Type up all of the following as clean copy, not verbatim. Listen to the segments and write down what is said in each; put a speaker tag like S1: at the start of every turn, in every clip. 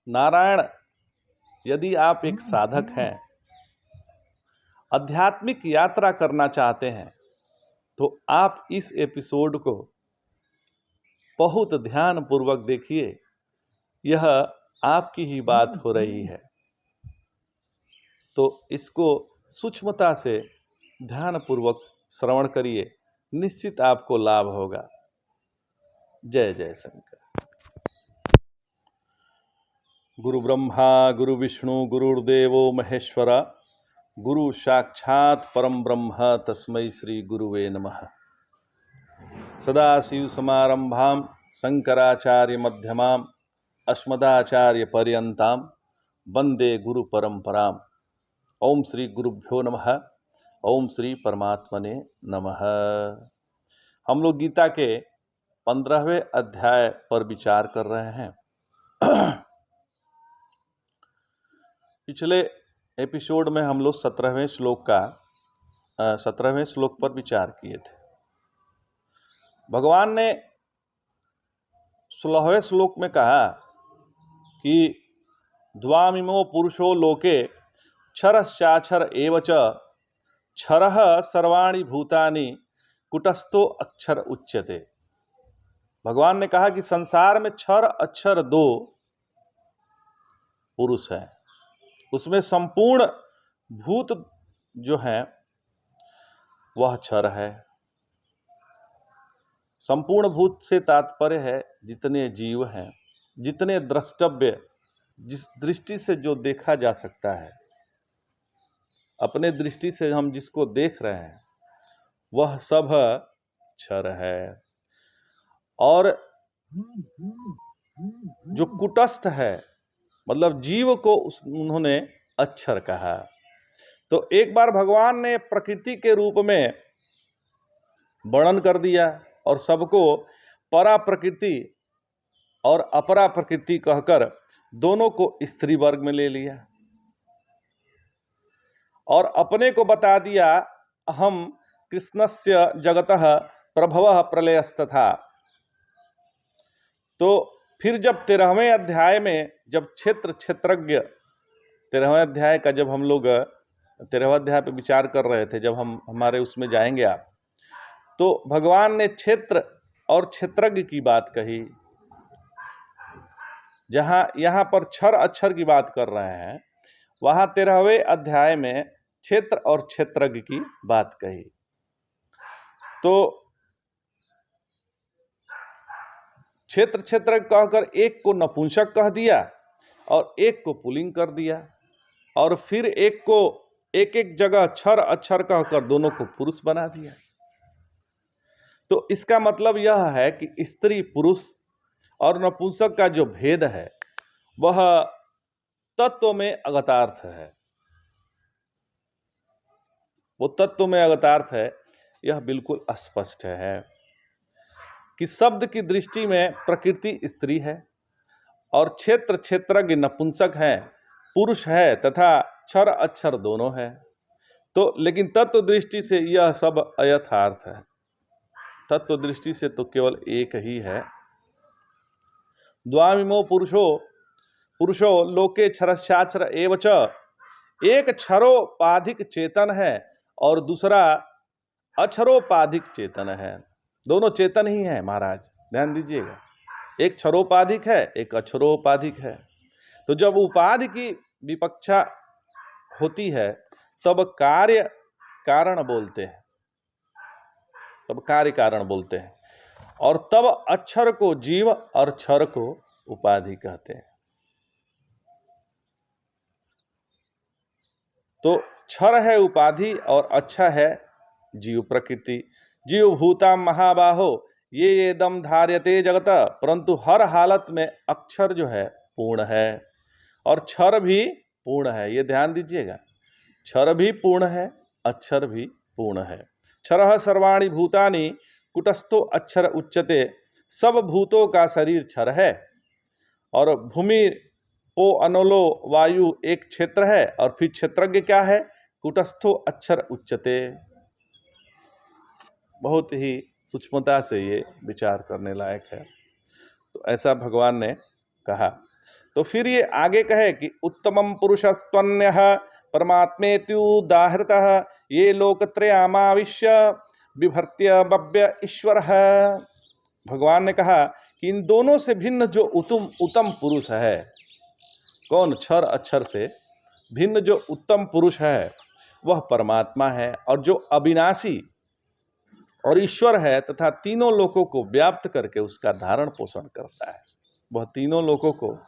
S1: नारायण, यदि आप एक साधक हैं, आध्यात्मिक यात्रा करना चाहते हैं, तो आप इस एपिसोड को बहुत ध्यान पूर्वक देखिए। यह आपकी ही बात हो रही है, तो इसको सूक्ष्मता से ध्यान पूर्वक श्रवण करिए, निश्चित आपको लाभ होगा। जय जय शंकर। गुरु ब्रह्मा गुरु विष्णु गुरुर्देवो महेश्वरा, गुरु साक्षात परम ब्रह्म तस्मै श्री गुरुवे नमः। सदाशिव समारंभां शंकराचार्य मध्यमां अस्मदाचार्य पर्यंतां वंदे गुरु परंपरां। ओम श्री गुरुभ्यो नमः। ओम श्री परमात्मने नमः। हम लोग गीता के 15वें अध्याय पर विचार कर रहे हैं। पिछले एपिसोड में हम लोग 17वें श्लोक पर विचार किए थे। भगवान ने 16वें श्लोक में कहा कि द्वामिमो पुरुषो लोके क्षरश्चाक्षर एव च क्षरः सर्वाणि भूतानि कुटस्थो अक्षर उच्यते। भगवान ने कहा कि संसार में क्षर अक्षर दो पुरुष हैं, उसमें संपूर्ण भूत जो है वह क्षर है। संपूर्ण भूत से तात्पर्य है जितने जीव हैं, जितने द्रष्टव्य, जिस दृष्टि से जो देखा जा सकता है, अपने दृष्टि से हम जिसको देख रहे हैं वह सब क्षर है। और जो कुटस्थ है, मतलब जीव को उन्होंने अक्षर कहा। तो एक बार भगवान ने प्रकृति के रूप में वर्णन कर दिया और सबको परा प्रकृति और अपरा प्रकृति कहकर दोनों को स्त्री वर्ग में ले लिया और अपने को बता दिया अहम कृष्णस्य जगतः प्रभवः प्रलयस्तथा। तो फिर जब 13वें अध्याय में जब क्षेत्रज्ञ 13वें अध्याय का जब हम लोग 13वें अध्याय पर विचार कर रहे थे, जब हम हमारे उसमें जाएंगे आप, तो भगवान ने क्षेत्र और क्षेत्रज्ञ की बात कही। जहां यहां पर क्षर अक्षर की बात कर रहे हैं, वहां 13वें अध्याय में क्षेत्र और क्षेत्रज्ञ की बात कही। तो क्षेत्र कहकर एक को नपुंसक कह दिया और एक को पुल्लिंग कर दिया, और फिर एक को एक एक जगह क्षर अक्षर कहकर दोनों को पुरुष बना दिया। तो इसका मतलब यह है कि स्त्री पुरुष और नपुंसक का जो भेद है वह तत्व में अगतार्थ है। वो तत्व में अगतार्थ है, यह बिल्कुल स्पष्ट है कि शब्द की दृष्टि में प्रकृति स्त्री है और क्षेत्रज्ञ नपुंसक है, पुरुष है, तथा क्षर अक्षर दोनों है। तो लेकिन तत्व दृष्टि से यह सब अयथार्थ है। तत्व दृष्टि से तो केवल एक ही है। द्वामिमो पुरुषो लोके क्षरश्चाक्षर एव च। एक क्षरोपाधिक चेतन है और दूसरा अक्षरोपाधिक चेतन है। दोनों चेतन ही हैं महाराज, ध्यान दीजिएगा। एक क्षरोपाधिक है, एक अक्षरोपाधिक है। तो जब उपाधि की विपक्षा होती है तब कार्य कारण बोलते हैं, और तब अक्षर को जीव और क्षर को उपाधि कहते हैं। तो क्षर है उपाधि और अक्षर है जीव प्रकृति। जीव भूता महाबाहो ये दम धार्यते जगत। परंतु हर हालत में अक्षर जो है पूर्ण है और क्षर भी पूर्ण है। ये ध्यान दीजिएगा, क्षर भी पूर्ण है, अक्षर भी पूर्ण है। क्षरः सर्वाणि भूतानि कुटस्थो अक्षर उच्यते। सब भूतों का शरीर क्षर है और भूमि ओ अनलो वायु एक क्षेत्र है, और फिर क्षेत्रज्ञ क्या है? कुटस्थो अक्षर उच्यते। बहुत ही सूक्ष्मता से ये विचार करने लायक है। तो ऐसा भगवान ने कहा। तो फिर ये आगे कहे कि उत्तमम पुरुषस्त्वन्यः परमात्मेति उदाहृतः ये लोकत्रयामाविश्य बिभर्त्य बव्य ईश्वर है। भगवान ने कहा कि इन दोनों से भिन्न जो उत्तम पुरुष है, कौन? क्षर अक्षर से भिन्न जो उत्तम पुरुष है वह परमात्मा है, और जो अविनाशी और ईश्वर है तथा तीनों लोकों को व्याप्त करके उसका धारण पोषण करता है, वह तीनों लोकों को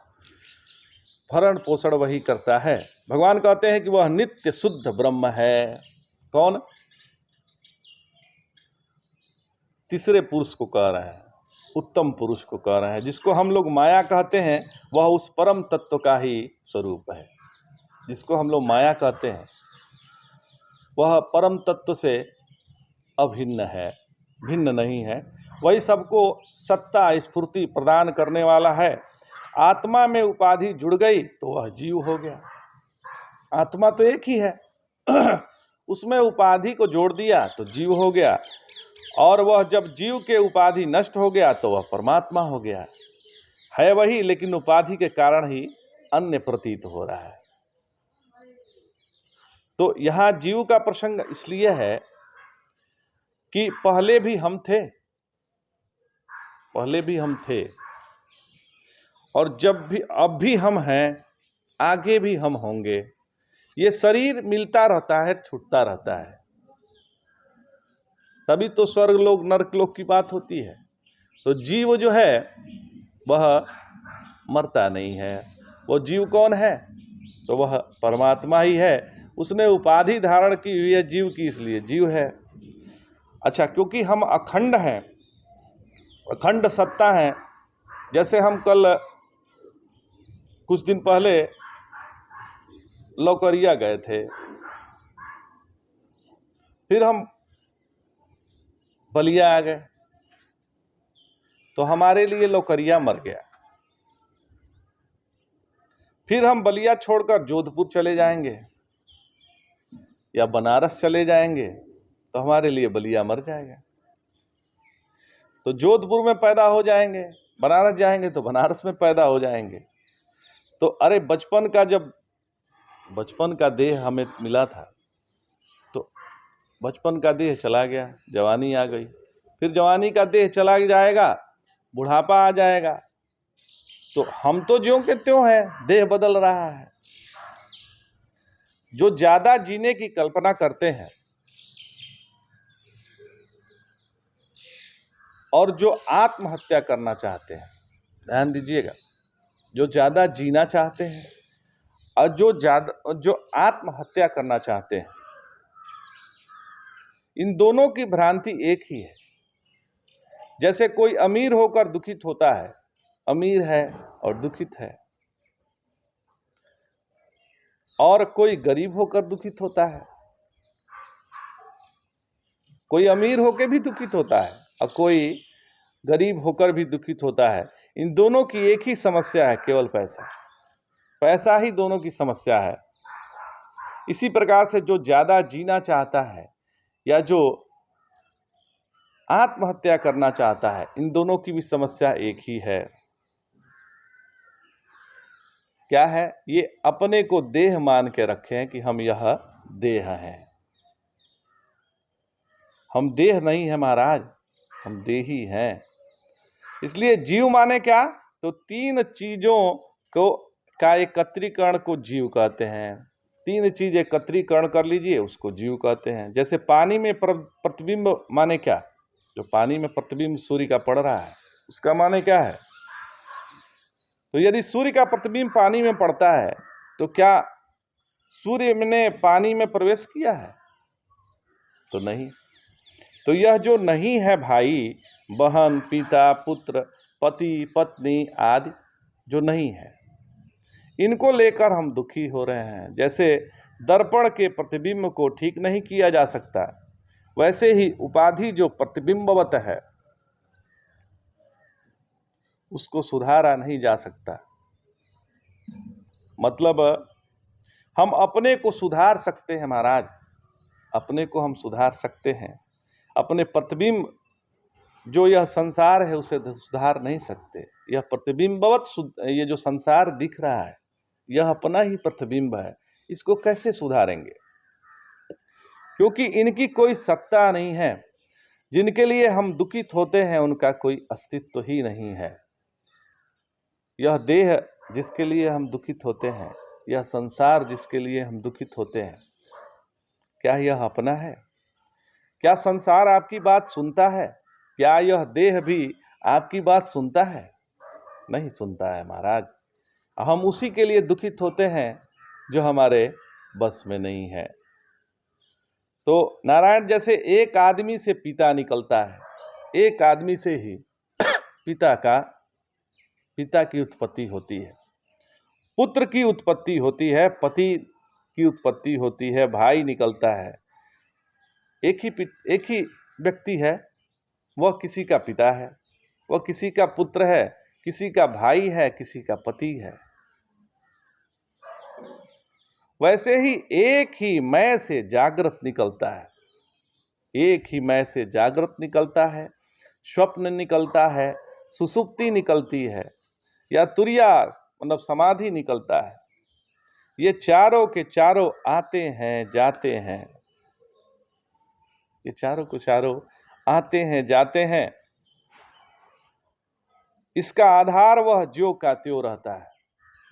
S1: भरण पोषण वही करता है। भगवान कहते हैं कि वह नित्य शुद्ध ब्रह्म है। कौन? तीसरे पुरुष को कह रहे हैं, उत्तम पुरुष को कह रहे हैं। जिसको हम लोग माया कहते हैं वह उस परम तत्व का ही स्वरूप है। जिसको हम लोग माया कहते हैं वह परम तत्व से अभिन्न है, भिन्न नहीं है। वही सबको सत्ता स्फूर्ति प्रदान करने वाला है। आत्मा में उपाधि जुड़ गई तो वह जीव हो गया। आत्मा तो एक ही है उसमें उपाधि को जोड़ दिया तो जीव हो गया, और वह जब जीव के उपाधि नष्ट हो गया तो वह परमात्मा हो गया। है वही, लेकिन उपाधि के कारण ही अन्य प्रतीत हो रहा है। तो यहां जीव का प्रसंग इसलिए है कि पहले भी हम थे, और जब भी अब भी हम हैं, आगे भी हम होंगे। ये शरीर मिलता रहता है, छूटता रहता है, तभी तो स्वर्ग लोक नरक लोक की बात होती है। तो जीव जो है वह मरता नहीं है। वो जीव कौन है? तो वह परमात्मा ही है। उसने उपाधि धारण की हुई है जीव की, इसलिए जीव है। अच्छा, क्योंकि हम अखंड हैं, अखंड सत्ता है। जैसे हम कल कुछ दिन पहले लौकरिया गए थे, फिर हम बलिया आ गए, तो हमारे लिए लौकरिया मर गया। फिर हम बलिया छोड़कर जोधपुर चले जाएंगे या बनारस चले जाएंगे तो हमारे लिए बलिया मर जाएगा। तो जोधपुर में पैदा हो जाएंगे, बनारस जाएंगे तो बनारस में पैदा हो जाएंगे। तो अरे बचपन का देह हमें मिला था, तो बचपन का देह चला गया, जवानी आ गई, फिर जवानी का देह चला जाएगा, बुढ़ापा आ जाएगा। तो हम तो ज्यों के त्यों हैं, देह बदल रहा है। जो ज्यादा जीने की कल्पना करते हैं और जो आत्महत्या करना चाहते हैं, ध्यान दीजिएगा, जो ज्यादा जीना चाहते हैं और जो आत्महत्या करना चाहते हैं, इन दोनों की भ्रांति एक ही है। जैसे कोई अमीर होकर दुखित होता है, अमीर है और दुखित है, और कोई गरीब होकर दुखित होता है। कोई अमीर होकर भी दुखित होता है और कोई गरीब होकर भी दुखित होता है। इन दोनों की एक ही समस्या है, केवल पैसा। पैसा ही दोनों की समस्या है। इसी प्रकार से जो ज्यादा जीना चाहता है या जो आत्महत्या करना चाहता है, इन दोनों की भी समस्या एक ही है। क्या है? ये अपने को देह मान के रखें कि हम यह देह हैं। हम देह नहीं है महाराज, हम देही हैं। इसलिए जीव माने क्या? तो तीन चीजों को का एकत्रीकरण को जीव कहते हैं। तीन चीज एकत्रीकरण कर लीजिए, उसको जीव कहते हैं। जैसे पानी में प्रतिबिंब माने क्या? जो पानी में प्रतिबिंब सूर्य का पड़ रहा है, उसका माने क्या है? तो यदि सूर्य का प्रतिबिंब पानी में पड़ता है तो क्या सूर्य ने पानी में प्रवेश किया है? तो नहीं। तो यह जो नहीं है भाई, बहन, पिता, पुत्र, पति, पत्नी आदि जो नहीं है, इनको लेकर हम दुखी हो रहे हैं। जैसे दर्पण के प्रतिबिंब को ठीक नहीं किया जा सकता, वैसे ही उपाधि जो प्रतिबिंबवत है उसको सुधारा नहीं जा सकता। मतलब हम अपने को सुधार सकते हैं महाराज, अपने को हम सुधार सकते हैं। अपने प्रतिबिंब जो यह संसार है उसे सुधार नहीं सकते। यह प्रतिबिंबवत ये जो संसार दिख रहा है यह अपना ही प्रतिबिंब है, इसको कैसे सुधारेंगे? क्योंकि इनकी कोई सत्ता नहीं है। जिनके लिए हम दुखित होते हैं उनका कोई अस्तित्व ही नहीं है। यह देह जिसके लिए हम दुखित होते हैं, यह संसार जिसके लिए हम दुखित होते हैं, क्या यह अपना है? क्या संसार आपकी बात सुनता है? क्या यह देह भी आपकी बात सुनता है? नहीं सुनता है महाराज। हम उसी के लिए दुखित होते हैं जो हमारे बस में नहीं है। तो नारायण, जैसे एक आदमी से पिता निकलता है, एक आदमी से ही पिता की उत्पत्ति होती है, पुत्र की उत्पत्ति होती है, पति की उत्पत्ति होती है, भाई निकलता है। एक ही व्यक्ति है, वह किसी का पिता है, वह किसी का पुत्र है, किसी का भाई है, किसी का पति है। वैसे ही एक ही मैं से जागृत निकलता है, एक ही मैं से जागृत निकलता है, स्वप्न निकलता है, सुसुप्ति निकलती है, या तुरिया मतलब समाधि निकलता है। ये चारों के चारों आते हैं जाते हैं, ये चारों के चारों आते हैं जाते हैं। इसका आधार वह ज्यों का त्यों रहता है।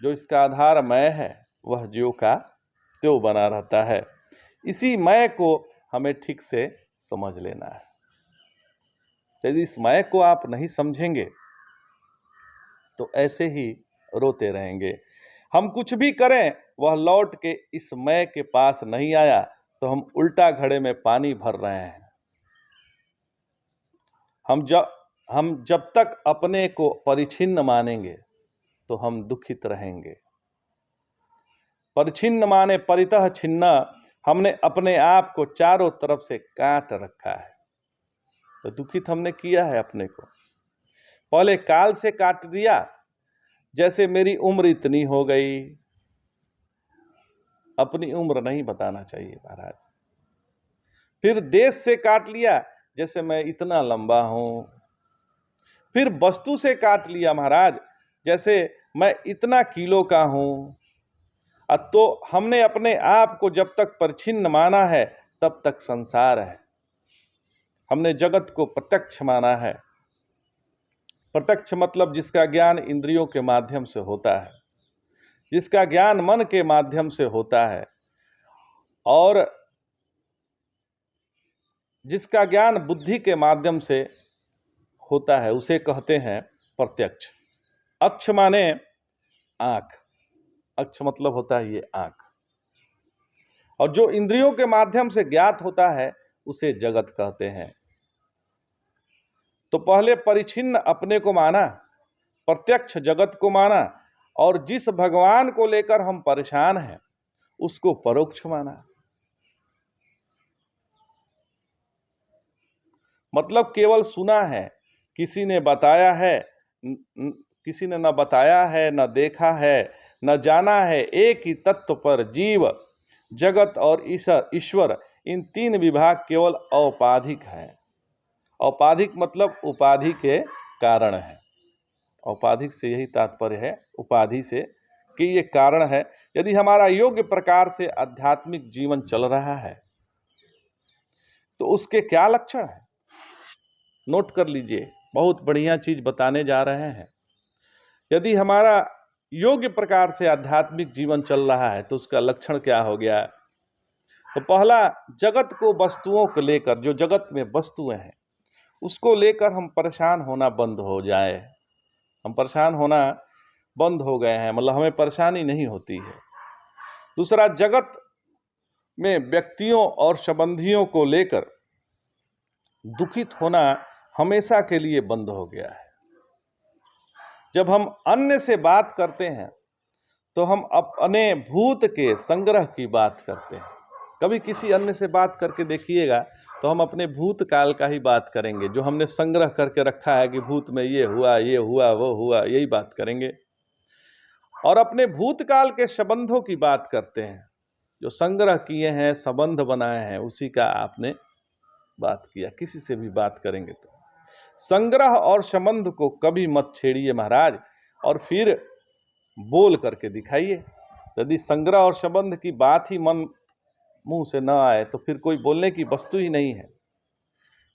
S1: जो इसका आधार मैं है वह ज्यों का त्यों बना रहता है। इसी मैं को हमें ठीक से समझ लेना है। यदि इस मैं को आप नहीं समझेंगे तो ऐसे ही रोते रहेंगे। हम कुछ भी करें वह लौट के इस मैं के पास नहीं आया तो हम उल्टा घड़े में पानी भर रहे हैं। हम जब तक अपने को परिच्छिन्न मानेंगे तो हम दुखित रहेंगे। परिच्छिन्न माने परितः छिन्न, हमने अपने आप को चारों तरफ से काट रखा है, तो दुखित हमने किया है अपने को। पहले काल से काट दिया, जैसे मेरी उम्र इतनी हो गई। अपनी उम्र नहीं बताना चाहिए महाराज। फिर देश से काट लिया, जैसे मैं इतना लंबा हूं। फिर वस्तु से काट लिया महाराज, जैसे मैं इतना किलो का हूं। तो हमने अपने आप को जब तक परिच्छिन्न माना है तब तक संसार है। हमने जगत को प्रत्यक्ष माना है। प्रत्यक्ष मतलब जिसका ज्ञान इंद्रियों के माध्यम से होता है, जिसका ज्ञान मन के माध्यम से होता है, और जिसका ज्ञान बुद्धि के माध्यम से होता है, उसे कहते हैं प्रत्यक्ष। अक्ष माने आंख, अक्ष मतलब होता है ये आंख। और जो इंद्रियों के माध्यम से ज्ञात होता है उसे जगत कहते हैं। तो पहले परिच्छिन्न अपने को माना, प्रत्यक्ष जगत को माना, और जिस भगवान को लेकर हम परेशान हैं उसको परोक्ष माना। मतलब केवल सुना है, किसी ने बताया है, किसी ने न बताया है, न देखा है, न जाना है। एक ही तत्व पर जीव, जगत और ईश्वर, इन तीन विभाग केवल औपाधिक हैं। औपाधिक मतलब उपाधि के कारण है। औपाधिक से यही तात्पर्य है, उपाधि से, कि ये कारण है। यदि हमारा योग्य प्रकार से आध्यात्मिक जीवन चल रहा है तो उसके क्या लक्षण है, नोट कर लीजिए। बहुत बढ़िया चीज बताने जा रहे हैं। यदि हमारा योग्य प्रकार से आध्यात्मिक जीवन चल रहा है तो उसका लक्षण क्या हो गया? तो पहला, जगत को, वस्तुओं को लेकर, जो जगत में वस्तुएं हैं उसको लेकर हम परेशान होना बंद हो जाए। हम परेशान होना बंद हो गए हैं, मतलब हमें परेशानी नहीं होती है। दूसरा, जगत में व्यक्तियों और संबंधियों को लेकर दुखित होना हमेशा के लिए बंद हो गया है। जब हम अन्य से बात करते हैं तो हम अपने भूत के संग्रह की बात करते हैं। कभी किसी अन्य से बात करके देखिएगा तो हम अपने भूतकाल का ही बात करेंगे, जो हमने संग्रह करके रखा है कि भूत में ये हुआ, वो हुआ, यही बात करेंगे। और अपने भूतकाल के संबंधों की बात करते हैं, जो संग्रह किए हैं, संबंध बनाए हैं, उसी का आपने बात किया। किसी से भी बात करेंगे तो संग्रह और संबंध को कभी मत छेड़िए महाराज, और फिर बोल करके दिखाइए। यदि संग्रह और संबंध की बात ही मन मुंह से न आए तो फिर कोई बोलने की वस्तु ही नहीं है।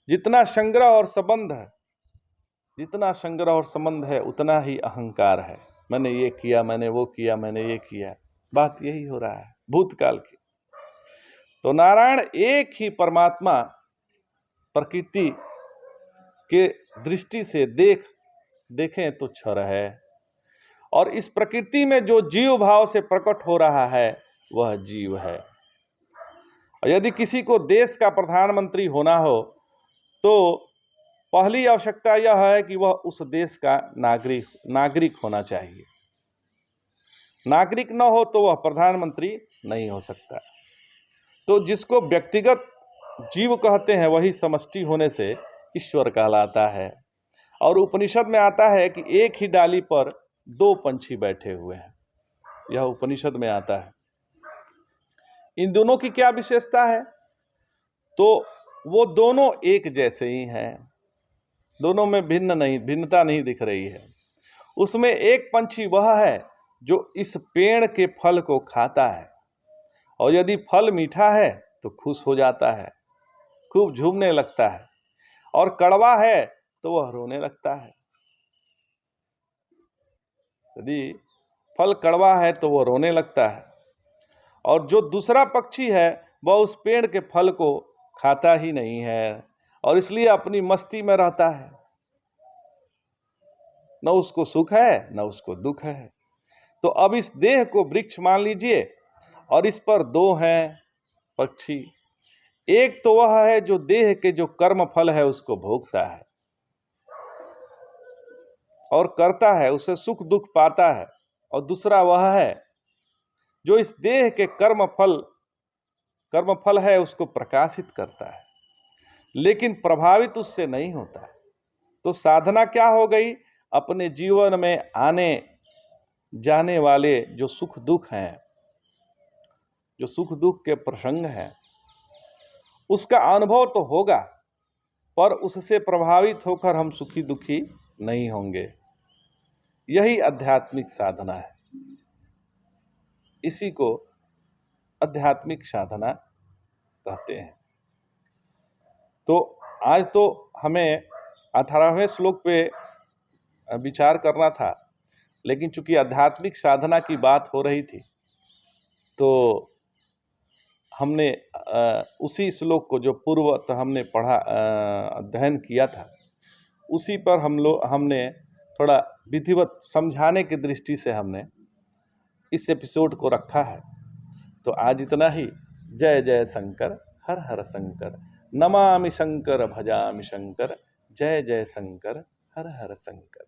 S1: जितना संग्रह और संबंध है, जितना संग्रह और संबंध है उतना ही अहंकार है। मैंने ये किया, मैंने वो किया, मैंने ये किया, बात यही हो रहा है भूतकाल की। तो नारायण एक ही परमात्मा प्रकृति के दृष्टि से देखें तो क्षर है, और इस प्रकृति में जो जीव भाव से प्रकट हो रहा है वह जीव है। और यदि किसी को देश का प्रधानमंत्री होना हो तो पहली आवश्यकता यह है कि वह उस देश का नागरिक होना चाहिए। नागरिक न हो तो वह प्रधानमंत्री नहीं हो सकता। तो जिसको व्यक्तिगत जीव कहते हैं वही समष्टि होने से ईश्वर कहलाता है। और उपनिषद में आता है कि एक ही डाली पर दो पंछी बैठे हुए हैं, यह उपनिषद में आता है। इन दोनों की क्या विशेषता है? तो वो दोनों एक जैसे ही हैं, दोनों में भिन्नता नहीं दिख रही है। उसमें एक पंछी वह है जो इस पेड़ के फल को खाता है, और यदि फल मीठा है तो खुश हो जाता है, खूब झूमने लगता है, और कड़वा है तो वह रोने लगता है। यदि फल कड़वा है तो वह रोने लगता है, और जो दूसरा पक्षी है वह उस पेड़ के फल को खाता ही नहीं है, और इसलिए अपनी मस्ती में रहता है। न उसको सुख है न उसको दुख है। तो अब इस देह को वृक्ष मान लीजिए, और इस पर दो हैं पक्षी। एक तो वह है जो देह के जो कर्म फल है उसको भोगता है और करता है, उसे सुख दुख पाता है, और दूसरा वह है जो इस देह के कर्म फल है उसको प्रकाशित करता है, लेकिन प्रभावित उससे नहीं होता है। तो साधना क्या हो गई? अपने जीवन में आने जाने वाले जो सुख दुख हैं, जो सुख दुख के प्रसंग हैं, उसका अनुभव तो होगा, पर उससे प्रभावित होकर हम सुखी दुखी नहीं होंगे। यही आध्यात्मिक साधना है, इसी को आध्यात्मिक साधना कहते हैं। तो आज तो हमें 18वें श्लोक पे विचार करना था, लेकिन चूंकि आध्यात्मिक साधना की बात हो रही थी तो हमने उसी श्लोक को जो पूर्व हमने पढ़ा अध्ययन किया था उसी पर हमने थोड़ा विधिवत समझाने की दृष्टि से हमने इस एपिसोड को रखा है। तो आज इतना ही। जय जय शंकर, हर हर शंकर, नमामि शंकर भजामि शंकर, जय जय शंकर, हर हर शंकर।